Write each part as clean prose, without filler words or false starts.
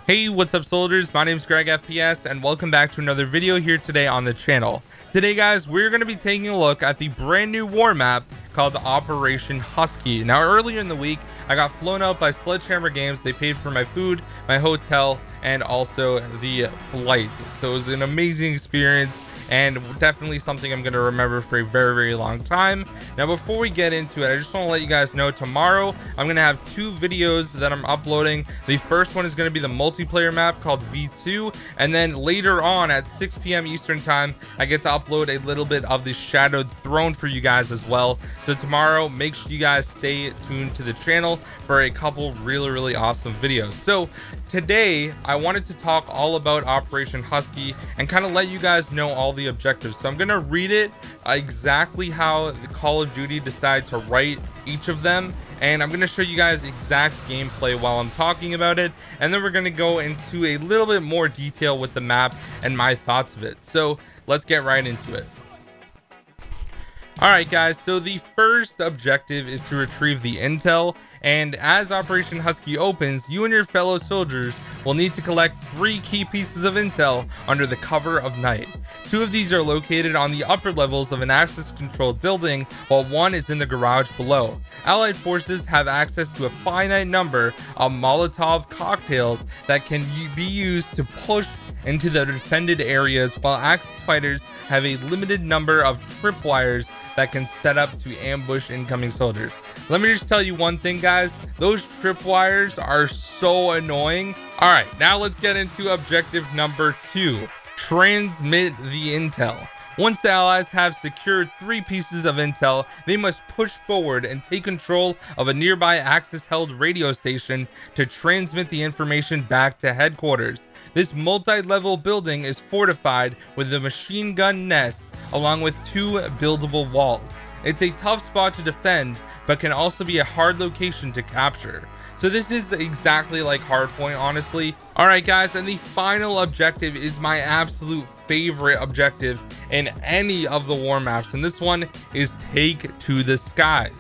Hey, what's up soldiers? My name is GregFPS and welcome back to another video here today on the channel. Today guys, we're going to be taking a look at the brand new war map called Operation Husky. Now earlier in the week, I got flown out by Sledgehammer Games. They paid for my food, my hotel, and also the flight. So it was an amazing experience and definitely something I'm going to remember for a very long time. Now before we get into it, I just want to let you guys know tomorrow I'm going to have two videos that I'm uploading. The first one is going to be the multiplayer map called V2, and then later on at 6 p.m. Eastern time I get to upload a little bit of the Shadowed Throne for you guys as well. So tomorrow make sure you guys stay tuned to the channel for a couple really awesome videos. So today I wanted to talk all about Operation Husky and kind of let you guys know all the objectives. So I'm gonna read it exactly how the Call of Duty decided to write each of them, and I'm gonna show you guys exact gameplay while I'm talking about it, and then we're gonna go into a little bit more detail with the map and my thoughts of it. So let's get right into it. Alright guys, so the first objective is to retrieve the intel, and as Operation Husky opens, you and your fellow soldiers will need to collect 3 key pieces of intel under the cover of night. 2 of these are located on the upper levels of an access controlled building, while 1 is in the garage below. Allied forces have access to a finite number of Molotov cocktails that can be used to push into the defended areas, while Axis fighters have a limited number of tripwires that can set up to ambush incoming soldiers. Let me just tell you one thing guys, those tripwires are so annoying. All right, now let's get into objective number 2, transmit the intel. Once the allies have secured 3 pieces of intel, they must push forward and take control of a nearby Axis-held radio station to transmit the information back to headquarters. This multi-level building is fortified with a machine gun nest along with 2 buildable walls. It's a tough spot to defend, but can also be a hard location to capture. So this is exactly like Hardpoint, honestly. Alright guys, and the final objective is my absolute favorite objective in any of the war maps, and this one is Take to the Skies.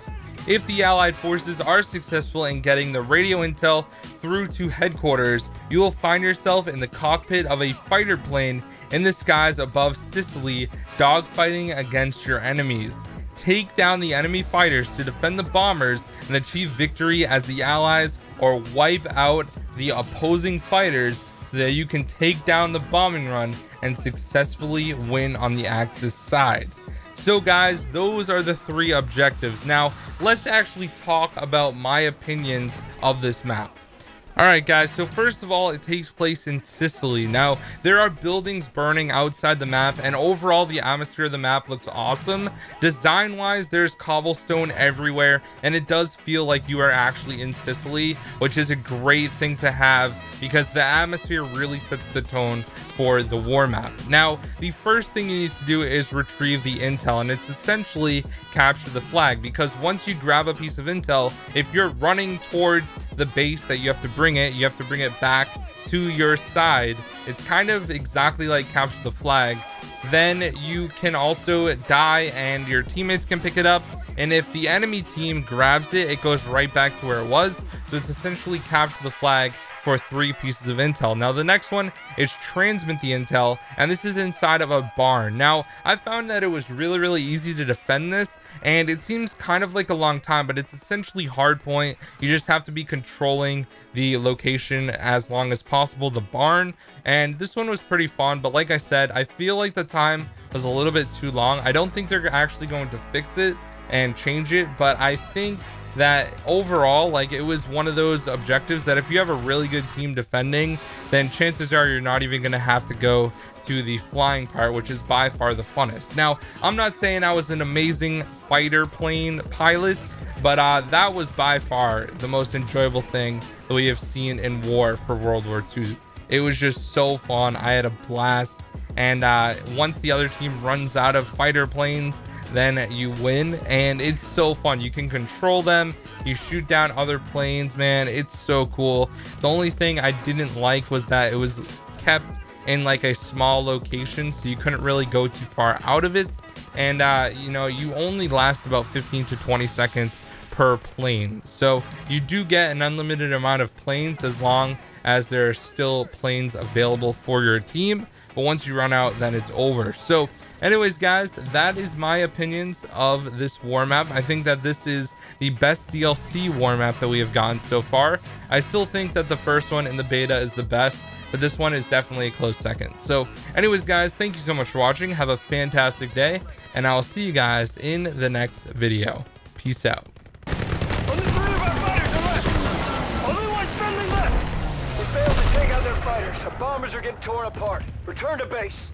If the Allied forces are successful in getting the radio intel through to headquarters, you will find yourself in the cockpit of a fighter plane in the skies above Sicily, dogfighting against your enemies. Take down the enemy fighters to defend the bombers and achieve victory as the Allies, or wipe out the opposing fighters so that you can take down the bombing run and successfully win on the Axis side. So guys, those are the 3 objectives. Now let's actually talk about my opinions of this map. Alright guys, so first of all, it takes place in Sicily. Now, there are buildings burning outside the map, and overall the atmosphere of the map looks awesome. Design-wise, there's cobblestone everywhere, and it does feel like you are actually in Sicily, which is a great thing to have because the atmosphere really sets the tone for the war map. Now, the first thing you need to do is retrieve the intel, and it's essentially capture the flag, because once you grab a piece of intel, if you're running towards the base that you have to bring it, you have to bring it back to your side. It's kind of exactly like capture the flag. Then you can also die and your teammates can pick it up, and if the enemy team grabs it, it goes right back to where it was. So it's essentially capture the flag for 3 pieces of intel. Now the next one is transmit the intel, and this is inside of a barn. Now I found that it was really easy to defend this, and it seems kind of like a long time, but it's essentially Hardpoint. You just have to be controlling the location as long as possible, the barn, and this one was pretty fun. But like I said, I feel like the time was a little bit too long. I don't think they're actually going to fix it and change it, but I think that overall, like, it was one of those objectives that if you have a really good team defending, then chances are you're not even going to have to go to the flying part, which is by far the funnest. Now, I'm not saying I was an amazing fighter plane pilot, but that was by far the most enjoyable thing that we have seen in war for World War II. It was just so fun. I had a blast, and once the other team runs out of fighter planes, then you win, and it's so fun. You can control them, you shoot down other planes, man. It's so cool. The only thing I didn't like was that it was kept in like a small location, so you couldn't really go too far out of it, and you know, you only last about 15 to 20 seconds per plane. So you do get an unlimited amount of planes as long as there are still planes available for your team. But once you run out, then it's over. So anyways, guys, that is my opinions of this war map. I think that this is the best DLC war map that we have gotten so far. I still think that the first one in the beta is the best, but this one is definitely a close second. So anyways, guys, thank you so much for watching. Have a fantastic day, and I'll see you guys in the next video. Peace out. Only 3 of our fighters are left. Only 1 friendly left. We failed to take out their fighters. Our bombers are getting torn apart. Return to base.